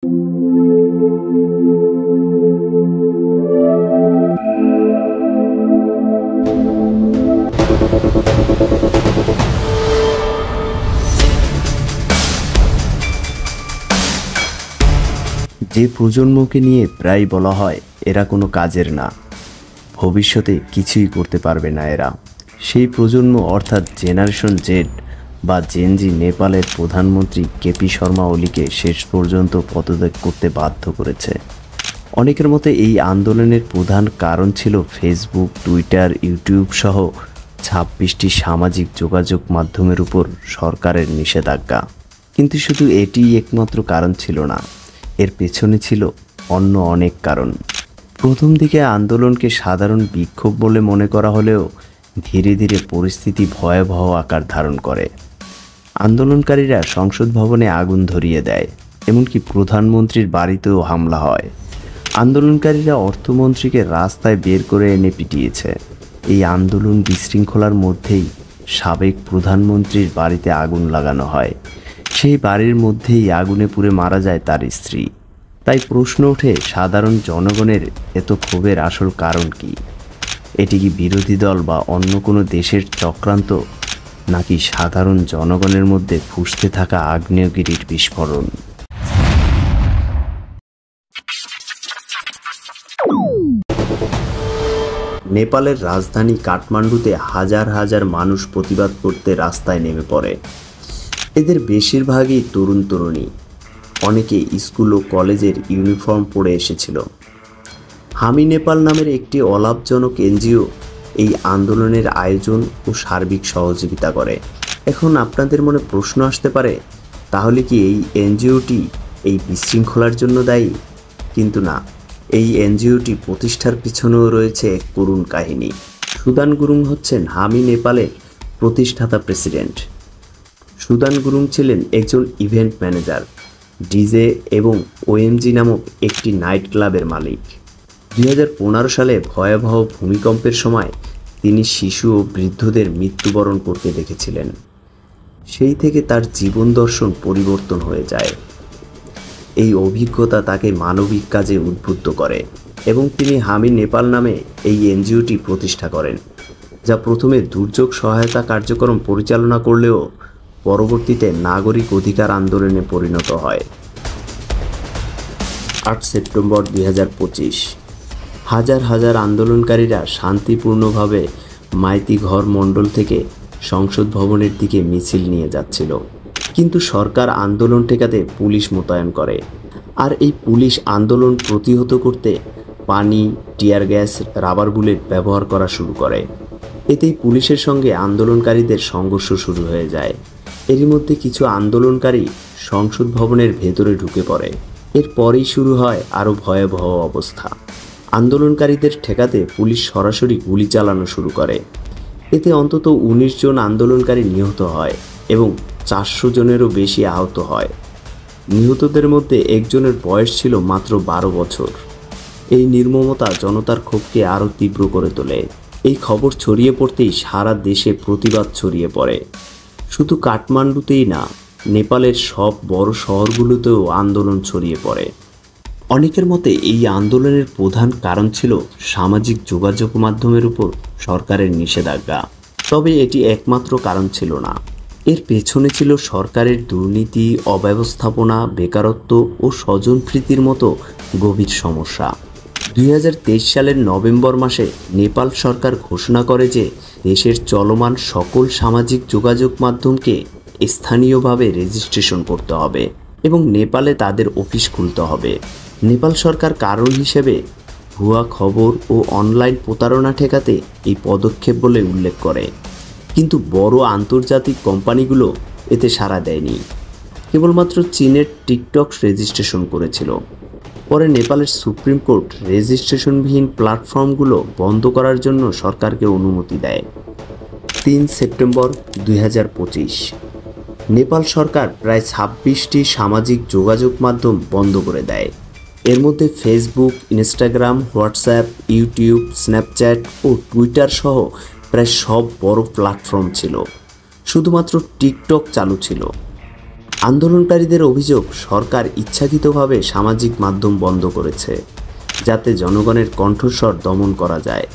যে প্রজন্মকে নিয়ে প্রায় বলা হয় এরা কোনো কাজের না, ভবিষ্যতে কিছুই করতে পারবে না এরা, সেই প্রজন্ম অর্থাৎ জেনারেশন জেড বা জেনজি নেপালের প্রধানমন্ত্রী কেপি শর্মা ওলিকে শেষ পর্যন্ত পদত্যাগ করতে বাধ্য করেছে। অনেকের মতে এই আন্দোলনের প্রধান কারণ ছিল ফেসবুক, টুইটার, ইউটিউব সহ 26টি সামাজিক যোগাযোগ মাধ্যমের উপর সরকারের নিষেধাজ্ঞা। কিন্তু শুধু এটিই একমাত্র কারণ ছিল না, এর পেছনে ছিল অন্য অনেক কারণ। প্রথম দিকে আন্দোলনকে সাধারণ বিক্ষোভ বলে মনে করা হলেও ধীরে ধীরে পরিস্থিতি ভয়াবহ আকার ধারণ করে। আন্দোলনকারীরা সংসদ ভবনে আগুন ধরিয়ে দেয়, এমনকি প্রধানমন্ত্রীর বাড়িতেও হামলা হয়। আন্দোলনকারীরা অর্থমন্ত্রীকে রাস্তায় বের করে এনে পিটিয়েছে। এই আন্দোলন বিশৃঙ্খলার মধ্যেই সাবেক প্রধানমন্ত্রীর বাড়িতে আগুন লাগানো হয়। সেই বাড়ির মধ্যেই আগুনে পুড়ে মারা যায় তার স্ত্রী। তাই প্রশ্ন ওঠে, সাধারণ জনগণের এত ক্ষোভের আসল কারণ কি? এটি কি বিরোধী দল বা অন্য কোনো দেশের চক্রান্ত, নাকি সাধারণ জনগণের মধ্যে ফুঁসতে থাকা আগ্নেয়গিরির বিস্ফোরণ? নেপালের রাজধানী কাঠমান্ডুতে হাজার হাজার মানুষ প্রতিবাদ করতে রাস্তায় নেমে পড়ে। এদের বেশিরভাগই তরুণ তরুণী, অনেকে স্কুল ও কলেজের ইউনিফর্ম পরে এসেছিল। হামি নেপাল নামের একটি অলাভজনক এনজিও এই আন্দোলনের আয়োজন ও সার্বিক সহযোগিতা করে। এখন আপনাদের মনে প্রশ্ন আসতে পারে, তাহলে কি এই এনজিওটি এই বিশৃঙ্খলার জন্য দায়ী? কিন্তু না, এই এনজিওটি প্রতিষ্ঠার পিছনেও রয়েছে এক করুণ কাহিনী। সুদান গুরুং হচ্ছেন হামি নেপালের প্রতিষ্ঠাতা প্রেসিডেন্ট। সুদান গুরুং ছিলেন একজন ইভেন্ট ম্যানেজার, ডিজে এবং ওএমজি নামক একটি নাইট ক্লাবের মালিক। 2015 সালে ভয়াবহ ভূমিকম্পের সময় তিনি শিশু ও বৃদ্ধদের মৃত্যুবরণ করতে দেখেছিলেন। সেই থেকে তার জীবন দর্শন পরিবর্তন হয়ে যায়। এই অভিজ্ঞতা তাকে মানবিক কাজে উদ্বুদ্ধ করে এবং তিনি হামি নেপাল নামে এই এনজিওটি প্রতিষ্ঠা করেন, যা প্রথমে দুর্যোগ সহায়তা কার্যক্রম পরিচালনা করলেও পরবর্তীতে নাগরিক অধিকার আন্দোলনে পরিণত হয়। 8 সেপ্টেম্বর 2025 হাজার হাজার আন্দোলনকারীরা শান্তিপূর্ণভাবে মাইতি ঘর মণ্ডল থেকে সংসদ ভবনের দিকে মিছিল নিয়ে যাচ্ছিল, কিন্তু সরকার আন্দোলন ঠেকাতে পুলিশ মোতায়েন করে। আর এই পুলিশ আন্দোলন প্রতিহত করতে পানি, টিয়ার গ্যাস, রাবার বুলেট ব্যবহার করা শুরু করে। এতেই পুলিশের সঙ্গে আন্দোলনকারীদের সংঘর্ষ শুরু হয়ে যায়। এরই মধ্যে কিছু আন্দোলনকারী সংসদ ভবনের ভেতরে ঢুকে পড়ে। এরপরেই শুরু হয় আরও ভয়াবহ অবস্থা। আন্দোলনকারীদের ঠেকাতে পুলিশ সরাসরি গুলি চালানো শুরু করে। এতে অন্তত 19 জন আন্দোলনকারী নিহত হয় এবং 400 জনেরও বেশি আহত হয়। নিহতদের মধ্যে একজনের বয়স ছিল মাত্র 12 বছর। এই নির্মমতা জনতার ক্ষোভকে আরও তীব্র করে তোলে। এই খবর ছড়িয়ে পড়তেই সারা দেশে প্রতিবাদ ছড়িয়ে পড়ে। শুধু কাঠমান্ডুতেই না, নেপালের সব বড় শহরগুলোতেও আন্দোলন ছড়িয়ে পড়ে। অনেকের মতে এই আন্দোলনের প্রধান কারণ ছিল সামাজিক যোগাযোগ মাধ্যমের উপর সরকারের নিষেধাজ্ঞা। তবে এটি একমাত্র কারণ ছিল না। এর পেছনে ছিল সরকারের দুর্নীতি, অব্যবস্থাপনা, বেকারত্ব ও স্বজনপ্রীতির মতো গভীর সমস্যা। 2023 সালের নভেম্বর মাসে নেপাল সরকার ঘোষণা করে যে দেশের চলমান সকল সামাজিক যোগাযোগ মাধ্যমকে স্থানীয়ভাবে রেজিস্ট্রেশন করতে হবে এবং নেপালে তাদের অফিস খুলতে হবে। নেপাল সরকার কারণ হিসেবে ভুয়া খবর ও অনলাইন প্রতারণা ঠেকাতে এই পদক্ষেপ বলে উল্লেখ করে। কিন্তু বড় আন্তর্জাতিক কোম্পানিগুলো এতে সাড়া দেয়নি। কেবলমাত্র চীনের টিকটক রেজিস্ট্রেশন করেছিল। পরে নেপালের সুপ্রিম কোর্ট রেজিস্ট্রেশনবিহীন প্ল্যাটফর্মগুলো বন্ধ করার জন্য সরকারকে অনুমতি দেয়। 3 সেপ্টেম্বর 2025 নেপাল সরকার প্রায় 26টি সামাজিক যোগাযোগ মাধ্যম বন্ধ করে দেয়। এর মধ্যে Facebook, Instagram, WhatsApp, YouTube, Snapchat ও টুইটার সহ প্রায় সব বড় প্ল্যাটফর্ম ছিল। শুধুমাত্র টিকটক চালু ছিল। আন্দোলনকারীদের অভিযোগ, সরকার ইচ্ছাকৃতভাবে সামাজিক মাধ্যম বন্ধ করেছে যাতে জনগণের কণ্ঠস্বর দমন করা যায়।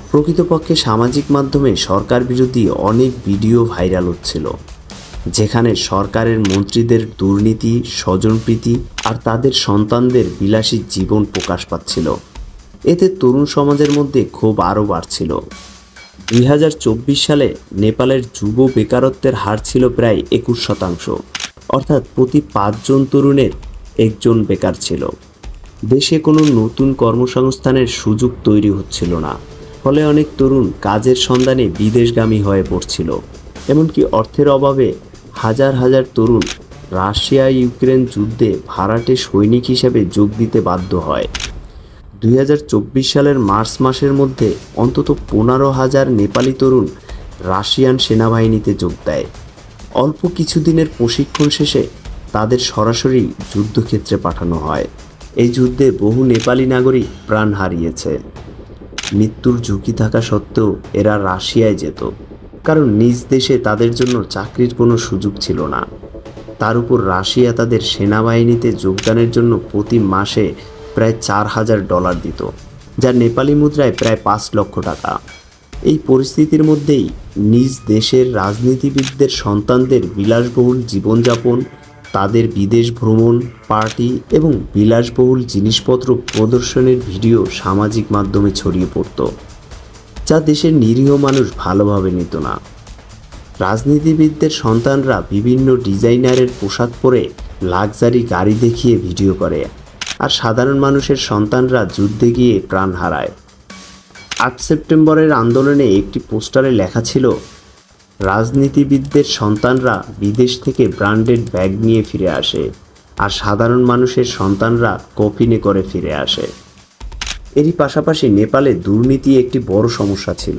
প্রকৃতপক্ষে সামাজিক মাধ্যমে সরকার বিরোধী অনেক ভিডিও ভাইরাল হচ্ছিল, যেখানে সরকারের মন্ত্রীদের দুর্নীতি, স্বজনপ্রীতি আর তাদের সন্তানদের বিলাসী জীবন প্রকাশ পাচ্ছিল। এতে তরুণ সমাজের মধ্যে ক্ষোভ আরও বাড়ছিল। 2024 সালে নেপালের যুব বেকারত্বের হার ছিল প্রায় 21%, অর্থাৎ প্রতি 5 জন তরুণের একজন বেকার ছিল। দেশে কোনো নতুন কর্মসংস্থানের সুযোগ তৈরি হচ্ছিল না, ফলে অনেক তরুণ কাজের সন্ধানে বিদেশগামী হয়ে পড়ছিল। এমনকি অর্থের অভাবে হাজার হাজার তরুণ রাশিয়া ইউক্রেন যুদ্ধে ভাড়াটে সৈনিক হিসেবে যোগ দিতে বাধ্য হয়। 2024 সালের মার্চ মাসের মধ্যে অন্তত 15,000 নেপালি তরুণ রাশিয়ান সেনাবাহিনীতে যোগ দেয়। অল্প কিছুদিনের প্রশিক্ষণ শেষে তাদের সরাসরি যুদ্ধক্ষেত্রে পাঠানো হয়। এই যুদ্ধে বহু নেপালি নাগরিক প্রাণ হারিয়েছে। মৃত্যুর ঝুঁকি থাকা সত্ত্বেও এরা রাশিয়ায় যেত, কারণ নিজ দেশে তাদের জন্য চাকরির কোনো সুযোগ ছিল না। তার উপর রাশিয়া তাদের সেনাবাহিনীতে যোগদানের জন্য প্রতি মাসে প্রায় $4,000 দিত, যা নেপালি মুদ্রায় প্রায় 5 লক্ষ টাকা। এই পরিস্থিতির মধ্যেই নিজ দেশের রাজনীতিবিদদের সন্তানদের বিলাসবহুল জীবনযাপন, তাদের বিদেশ ভ্রমণ, পার্টি এবং বিলাসবহুল জিনিসপত্র প্রদর্শনের ভিডিও সামাজিক মাধ্যমে ছড়িয়ে পড়ত, যা দেশের নিরীহ মানুষ ভালোভাবে নিত না। রাজনীতিবিদদের সন্তানরা বিভিন্ন ডিজাইনারের পোশাক পরে লাক্সারি গাড়ি দেখিয়ে ভিডিও করে, আর সাধারণ মানুষের সন্তানরা যুদ্ধে গিয়ে প্রাণ হারায়। 8 সেপ্টেম্বরের আন্দোলনে একটি পোস্টারে লেখা ছিল, রাজনীতিবিদদের সন্তানরা বিদেশ থেকে ব্র্যান্ডেড ব্যাগ নিয়ে ফিরে আসে, আর সাধারণ মানুষের সন্তানরা কফিনে করে ফিরে আসে। এরই পাশাপাশি নেপালে দুর্নীতি একটি বড় সমস্যা ছিল।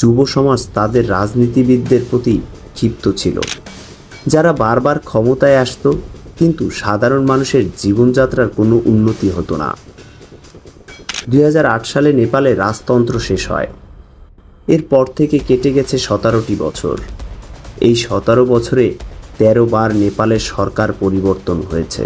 যুব সমাজ তাদের রাজনীতিবিদদের প্রতি ক্ষিপ্ত ছিল, যারা বারবার ক্ষমতায় আসত, কিন্তু সাধারণ মানুষের জীবনযাত্রার কোনো উন্নতি হতো না। 2008 সালে নেপালে রাজতন্ত্র শেষ হয়। এরপর থেকে কেটে গেছে 17টি বছর। এই 17 বছরে 13 বার নেপালের সরকার পরিবর্তন হয়েছে।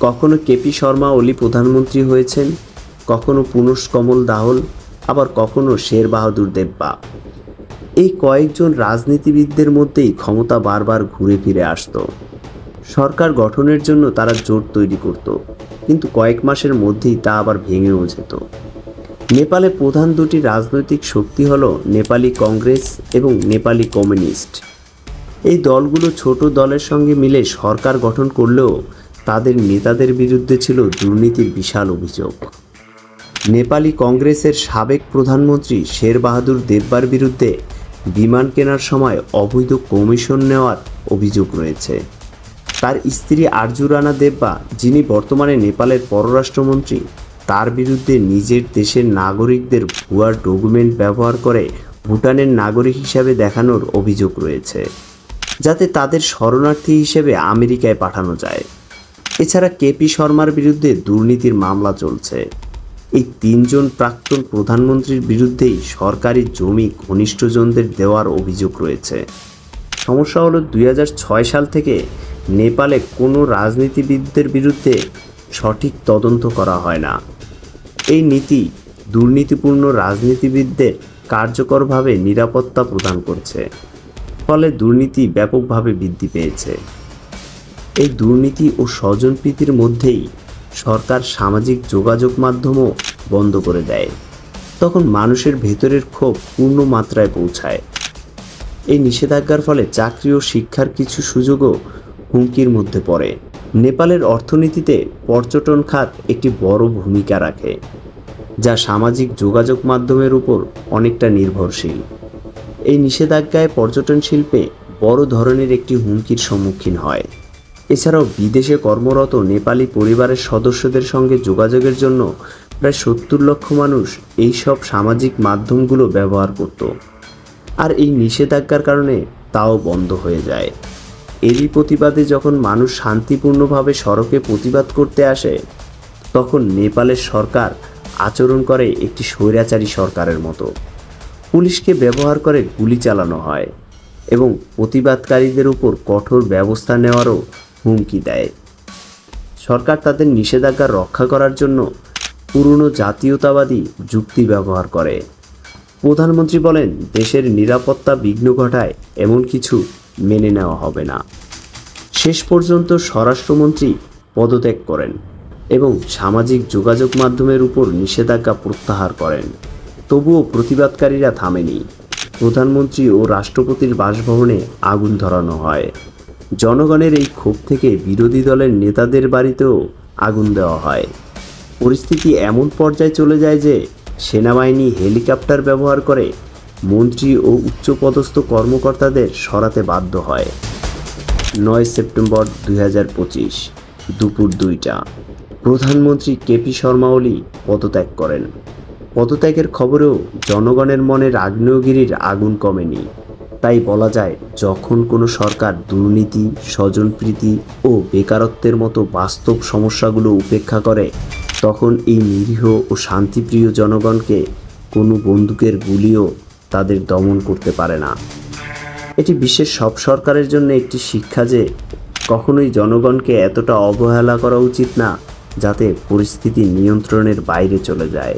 কখনো কেপি শর্মা ওলি প্রধানমন্ত্রী হয়েছেন, কখনো পুনশ কমল দাহল, আবার কখনো শের বাহাদুর দেব্বা। এই কয়েকজন রাজনীতিবিদদের মধ্যেই ক্ষমতা বারবার ঘুরে ফিরে আসত। সরকার গঠনের জন্য তারা জোট তৈরি করত, কিন্তু কয়েক মাসের মধ্যেই তা আবার ভেঙেও যেত। নেপালে প্রধান দুটি রাজনৈতিক শক্তি হল নেপালি কংগ্রেস এবং নেপালি কমিউনিস্ট। এই দলগুলো ছোট দলের সঙ্গে মিলে সরকার গঠন করলেও তাদের নেতাদের বিরুদ্ধে ছিল দুর্নীতির বিশাল অভিযোগ। নেপালি কংগ্রেসের সাবেক প্রধানমন্ত্রী শের বাহাদুর দেব্বার বিরুদ্ধে বিমান কেনার সময় অবৈধ কমিশন নেওয়ার অভিযোগ রয়েছে। তার স্ত্রী আরজু রানা দেব্বা, যিনি বর্তমানে নেপালের পররাষ্ট্রমন্ত্রী, তার বিরুদ্ধে নিজের দেশের নাগরিকদের ভুয়া ডকুমেন্ট ব্যবহার করে ভুটানের নাগরিক হিসাবে দেখানোর অভিযোগ রয়েছে, যাতে তাদের শরণার্থী হিসেবে আমেরিকায় পাঠানো যায়। এছাড়া কেপি শর্মার বিরুদ্ধে দুর্নীতির মামলা চলছে। এই 3 জন প্রাক্তন প্রধানমন্ত্রীর বিরুদ্ধেই সরকারি জমি ঘনিষ্ঠজনদের দেওয়ার অভিযোগ রয়েছে। সমস্যা হলো 2006 সাল থেকে নেপালে কোনো রাজনীতিবিদদের বিরুদ্ধে সঠিক তদন্ত করা হয় না। এই নীতি দুর্নীতিপূর্ণ রাজনীতিবিদদের কার্যকরভাবে নিরাপত্তা প্রদান করছে, ফলে দুর্নীতি ব্যাপকভাবে বৃদ্ধি পেয়েছে। এই দুর্নীতি ও স্বজনপ্রীতির মধ্যেই সরকার সামাজিক যোগাযোগ মাধ্যমও বন্ধ করে দেয়। তখন মানুষের ভেতরের ক্ষোভ পূর্ণ মাত্রায় পৌঁছায়। এই নিষেধাজ্ঞার ফলে চাকরি ও শিক্ষার কিছু সুযোগও হুমকির মধ্যে পড়ে। নেপালের অর্থনীতিতে পর্যটন খাত একটি বড় ভূমিকা রাখে, যা সামাজিক যোগাযোগ মাধ্যমের উপর অনেকটা নির্ভরশীল। এই নিষেধাজ্ঞায় পর্যটন শিল্পে বড় ধরনের একটি হুমকির সম্মুখীন হয়। এছাড়াও বিদেশে কর্মরত নেপালি পরিবারের সদস্যদের সঙ্গে যোগাযোগের জন্য প্রায় 70 লক্ষ মানুষ এই সব সামাজিক মাধ্যমগুলো ব্যবহার করত, আর এই নিষেধাজ্ঞার কারণে তাও বন্ধ হয়ে যায়। এরই প্রতিবাদে যখন মানুষ শান্তিপূর্ণভাবে সড়কে প্রতিবাদ করতে আসে, তখন নেপালের সরকার আচরণ করে একটি স্বৈরাচারী সরকারের মতো। পুলিশকে ব্যবহার করে গুলি চালানো হয়, এবং প্রতিবাদকারীদের উপর কঠোর ব্যবস্থা নেওয়ারও হুমকি দেয়। সরকার তাদের নিষেধাজ্ঞা রক্ষা করার জন্য পুরনো জাতীয়তাবাদী যুক্তি ব্যবহার করে। প্রধানমন্ত্রী বলেন, দেশের নিরাপত্তা বিঘ্ন ঘটায় এমন কিছু মেনে নেওয়া হবে না। শেষ পর্যন্ত স্বরাষ্ট্রমন্ত্রী পদত্যাগ করেন এবং সামাজিক যোগাযোগ মাধ্যমের উপর নিষেধাজ্ঞা প্রত্যাহার করেন। তবুও প্রতিবাদকারীরা থামেনি। প্রধানমন্ত্রী ও রাষ্ট্রপতির বাসভবনে আগুন ধরানো হয়। জনগণের এই ক্ষোভ থেকে বিরোধী দলের নেতাদের বাড়িতেও আগুন দেওয়া হয়। পরিস্থিতি এমন পর্যায়ে চলে যায় যে সেনাবাহিনী হেলিকপ্টার ব্যবহার করে মন্ত্রী ও উচ্চপদস্থ কর্মকর্তাদের সরাতে বাধ্য হয়। 9 সেপ্টেম্বর 2025 দুপুর 2টা প্রধানমন্ত্রী কেপি শর্মা ওলি পদত্যাগ করেন। পদত্যাগের খবরেও জনগণের মনের আগ্নেয়গিরির আগুন কমেনি। তাই বলা যায়, যখন কোনো সরকার দুর্নীতি, স্বজনপ্রীতি ও বেকারত্বের মতো বাস্তব সমস্যাগুলো উপেক্ষা করে, তখন এই নিরীহ ও শান্তিপ্রিয় জনগণকে কোনো বন্দুকের গুলিও তাদের দমন করতে পারে না। এটি বিশ্বের সব সরকারের জন্য একটি শিক্ষা যে কখনোই জনগণকে এতটা অবহেলা করা উচিত না যাতে পরিস্থিতি নিয়ন্ত্রণের বাইরে চলে যায়।